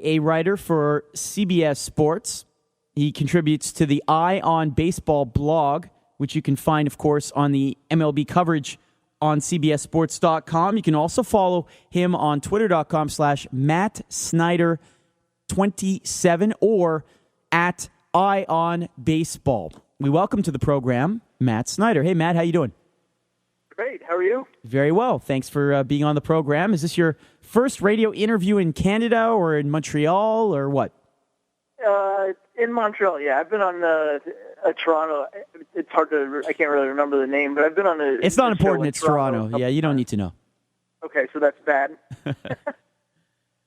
a writer for CBS Sports. He contributes to the Eye on Baseball blog, which you can find, of course, on the MLB coverage on CBSSports.com. You can also follow him on Twitter.com/Matt Snyder 27 or at Eye on Baseball. We welcome to the program Matt Snyder. Hey, Matt, how you doing? Great. How are you? Very well. Thanks for being on the program. Is this your first radio interview in Canada or in Montreal or what? In Montreal, yeah. I've been on Toronto. It's hard to, I can't really remember the name, but I've been on a... It's not important. It's Toronto. Yeah, you don't need to know. Okay, so that's bad.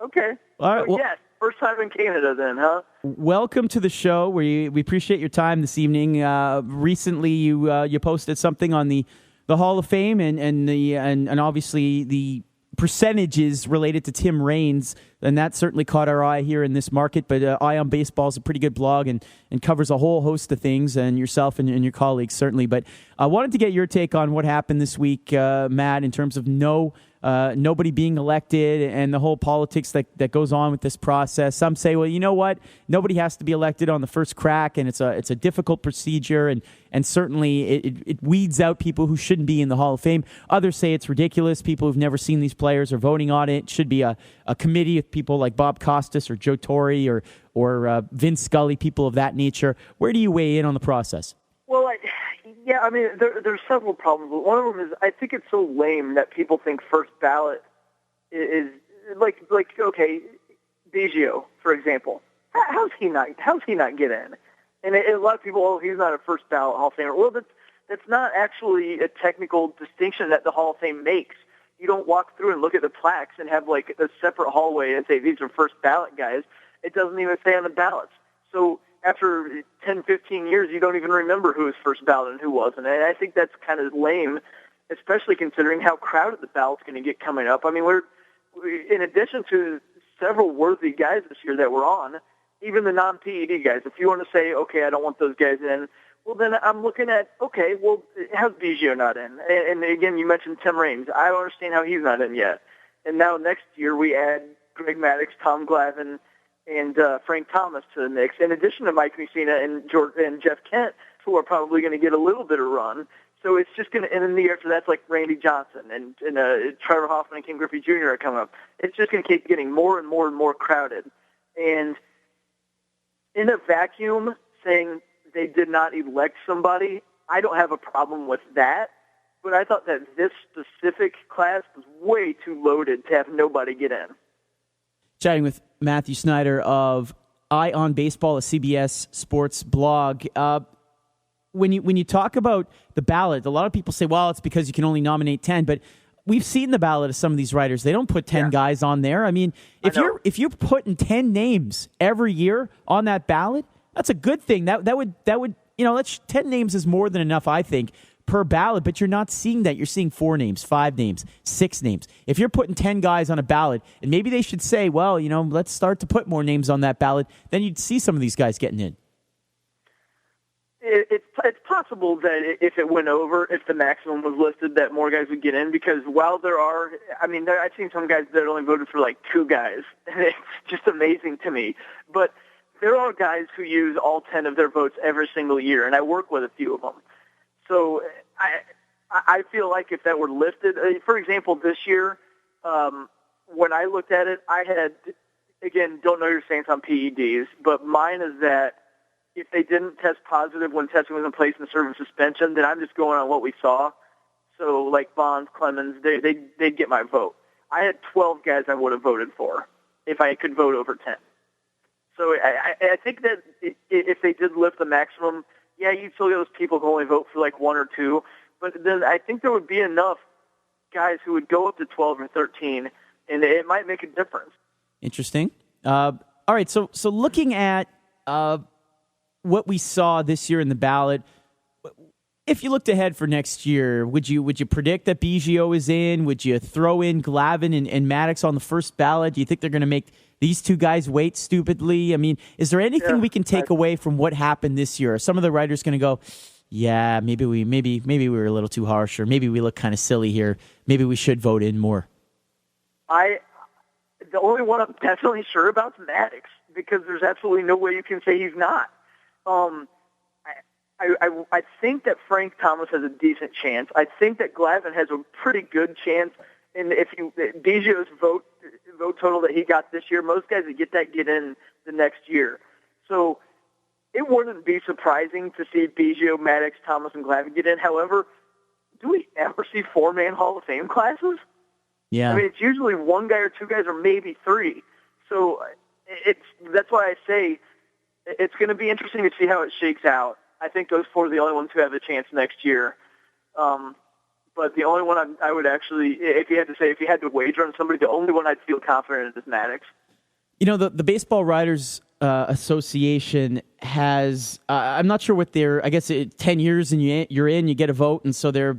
Okay. All right. Well, yes, first time in Canada then, huh? Welcome to the show. We appreciate your time this evening. Recently, you posted something on the Hall of Fame and obviously the percentages related to Tim Raines, and that certainly caught our eye here in this market. But Eye on Baseball is a pretty good blog and covers a whole host of things, and yourself and your colleagues certainly. But I wanted to get your take on what happened this week, Matt, in terms of nobody being elected and the whole politics that goes on with this process. Some say, well, you know what? Nobody has to be elected on the first crack, and it's a difficult procedure, and certainly it weeds out people who shouldn't be in the Hall of Fame. Others say it's ridiculous. People who've never seen these players are voting on it. It should be a committee of people like Bob Costas or Joe Torre or Vince Scully, people of that nature. Where do you weigh in on the process? Well, I mean, there's several problems. But one of them is I think it's so lame that people think first ballot is like okay, Biggio, for example. How's he not get in? And a lot of people, oh, he's not a first ballot Hall of Famer. Well, that's not actually a technical distinction that the Hall of Fame makes. You don't walk through and look at the plaques and have like a separate hallway and say these are first ballot guys. It doesn't even say on the ballots. So after 10, 15 years, you don't even remember who was first ballot and who wasn't. And I think that's kind of lame, especially considering how crowded the ballot's going to get coming up. I mean, we're in addition to several worthy guys this year that were on, even the non-PED guys. If you want to say, okay, I don't want those guys in, well, then I'm looking at, okay, well, how's Biggio not in? And again, you mentioned Tim Raines. I don't understand how he's not in yet. And now next year we add Greg Maddux, Tom Glavine, and Frank Thomas to the mix, in addition to Mike Mussina and Jeff Kent, who are probably going to get a little bit of run. So it's just going to, and then the year after that's like Randy Johnson and Trevor Hoffman and Ken Griffey Jr. are coming up. It's just going to keep getting more and more and more crowded. And in a vacuum, saying they did not elect somebody, I don't have a problem with that. But I thought that this specific class was way too loaded to have nobody get in. Chatting with Matthew Snyder of Eye on Baseball, a CBS Sports blog. When you talk about the ballot, a lot of people say, well, it's because you can only nominate 10, but we've seen the ballot of some of these writers. They don't put 10 guys on there. I mean, if you're putting 10 names every year on that ballot, that's a good thing. That would that's 10 names is more than enough, I think, per ballot, but you're not seeing that. You're seeing 4 names, 5 names, 6 names. If you're putting 10 guys on a ballot, and maybe they should say, well, let's start to put more names on that ballot, then you'd see some of these guys getting in. It's possible that if it went over, if the maximum was listed, that more guys would get in, because while there are, I've seen some guys that only voted for like 2 guys, and it's just amazing to me. But there are guys who use all 10 of their votes every single year, and I work with a few of them. So I feel like if that were lifted, for example, this year, when I looked at it, I had, again, don't know your stance on PEDs, but mine is that if they didn't test positive when testing was in place and serve a suspension, then I'm just going on what we saw. So like Bonds, Clemens, they'd get my vote. I had 12 guys I would have voted for if I could vote over 10. So I think that if they did lift the maximum, yeah, you'd still get those people who only vote for like 1 or 2, but then I think there would be enough guys who would go up to 12 or 13, and it might make a difference. Interesting. All right, so looking at what we saw this year in the ballot, if you looked ahead for next year, would you predict that Biggio is in? Would you throw in Glavine and Maddux on the first ballot? Do you think they're going to make these 2 guys wait stupidly? I mean, is there anything we can take away from what happened this year? Are some of the writers going to go, yeah, maybe we were a little too harsh, or maybe we look kind of silly here. Maybe we should vote in more. The only one I'm definitely sure about is Maddox, because there's absolutely no way you can say he's not. I think that Frank Thomas has a decent chance. I think that Glavine has a pretty good chance. And if Biggio's vote total that he got this year, most guys that get that get in the next year. So it wouldn't be surprising to see Biggio, Maddox, Thomas, and Glavine get in. However, do we ever see 4-man Hall of Fame classes? Yeah. I mean, it's usually one guy or two guys or maybe three. So that's why I say it's going to be interesting to see how it shakes out. I think those four are the only ones who have a chance next year. But the only one I would actually, if you had to wager on somebody, the only one I'd feel confident in is Maddox. You know, the Baseball Writers Association has, I'm not sure what I guess 10 years and you're in, you get a vote. And so the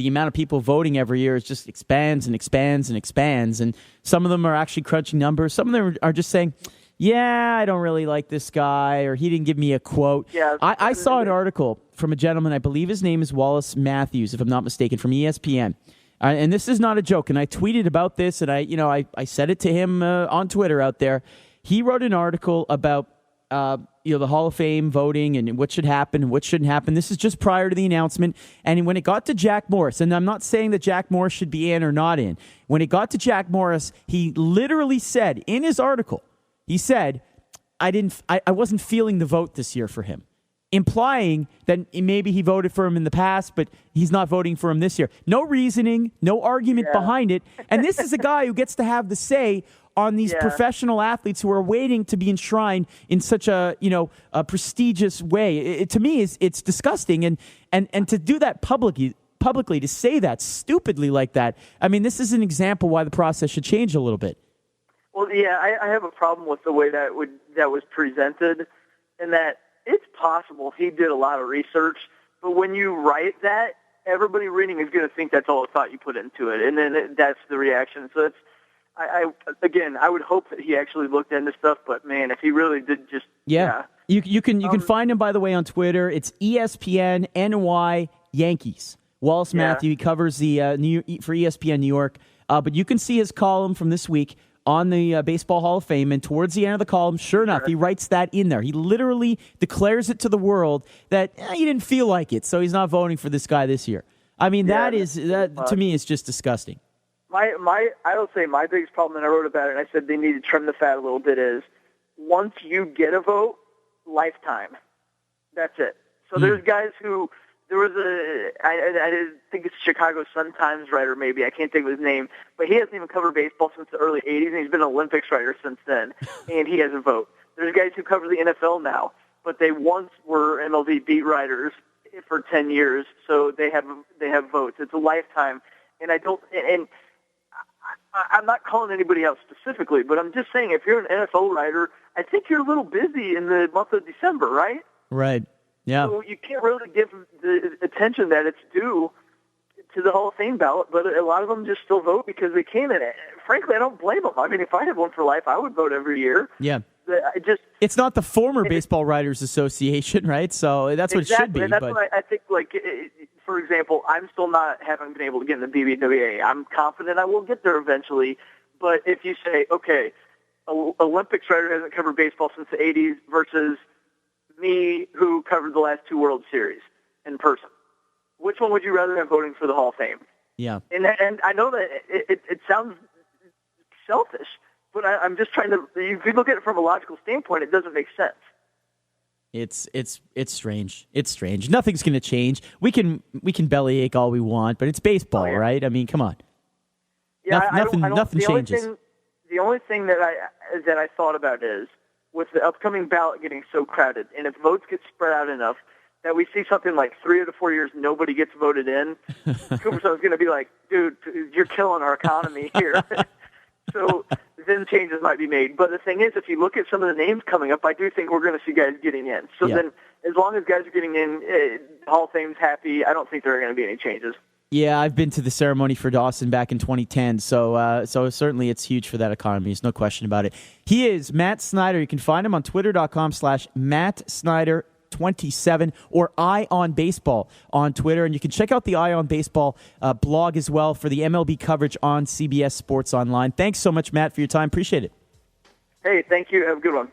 amount of people voting every year is just expands and expands and expands. And some of them are actually crunching numbers. Some of them are just saying, yeah, I don't really like this guy, or he didn't give me a quote. Yeah, I saw an article from a gentleman, I believe his name is Wallace Matthews, if I'm not mistaken, from ESPN. And this is not a joke. And I tweeted about this, and I said it to him on Twitter out there. He wrote an article about the Hall of Fame voting and what should happen and what shouldn't happen. This is just prior to the announcement. And when it got to Jack Morris, and I'm not saying that Jack Morris should be in or not in. When it got to Jack Morris, he literally said in his article, he said, I wasn't feeling the vote this year for him, implying that maybe he voted for him in the past, but he's not voting for him this year. No reasoning, no argument behind it. And this is a guy who gets to have the say on these professional athletes who are waiting to be enshrined in such a prestigious way. To me, it's disgusting. And to do that publicly, to say that stupidly like that, I mean, this is an example why the process should change a little bit. Well, yeah, I have a problem with the way that was presented, and that it's possible he did a lot of research, but when you write that, everybody reading is going to think that's all the thought you put into it, and then that's the reaction. So I would hope that he actually looked into stuff, but man, if he really did just You can find him, by the way, on Twitter. It's ESPN NY Yankees. Wallace Matthew, he covers the for ESPN New York, but you can see his column from this week on the Baseball Hall of Fame, and towards the end of the column, sure enough, he writes that in there. He literally declares it to the world that he didn't feel like it, so he's not voting for this guy this year. I mean, that to me is just disgusting. I will say my biggest problem, and I wrote about it, and I said they need to trim the fat a little bit, is once you get a vote, lifetime. That's it. So there's guys who, there was I think it's Chicago Sun-Times writer, maybe. I can't think of his name. But he hasn't even covered baseball since the early 80s, and he's been an Olympics writer since then, and he has a vote. There's guys who cover the NFL now, but they once were MLB beat writers for 10 years, so they have votes. It's a lifetime. And I'm not calling anybody out specifically, but I'm just saying if you're an NFL writer, I think you're a little busy in the month of December, right? Right. Yeah. So you can't really give the attention that it's due to the Hall of Fame ballot, but a lot of them just still vote because they can. And frankly, I don't blame them. I mean, if I had one for life, I would vote every year. Yeah. It's not the former Baseball Writers Association, right? So that's what it should be. And that's what I think, for example, I'm still haven't been able to get in the BBWA. I'm confident I will get there eventually. But if you say, okay, Olympics writer hasn't covered baseball since the 80s versus me who covered the last two World Series in person, which one would you rather have voting for the Hall of Fame? Yeah. And I know that it sounds selfish, but I'm just trying to, if you look at it from a logical standpoint, it doesn't make sense. It's strange. It's strange. Nothing's going to change. We can bellyache all we want, but it's baseball, right? I mean, come on. Yeah, nothing changes. The only thing that I thought about is, with the upcoming ballot getting so crowded, and if votes get spread out enough, that we see something like 3 or 4 years nobody gets voted in, Cooperstone's going to be like, dude, you're killing our economy here. So then changes might be made. But the thing is, if you look at some of the names coming up, I do think we're going to see guys getting in. So then as long as guys are getting in, Hall of Fame's happy, I don't think there are going to be any changes. Yeah, I've been to the ceremony for Dawson back in 2010, so certainly it's huge for that economy. There's no question about it. He is Matt Snyder. You can find him on twitter.com/Matt Snyder 27 or Eye on Baseball on Twitter. And you can check out the Eye on Baseball blog as well for the MLB coverage on CBS Sports Online. Thanks so much, Matt, for your time. Appreciate it. Hey, thank you. Have a good one.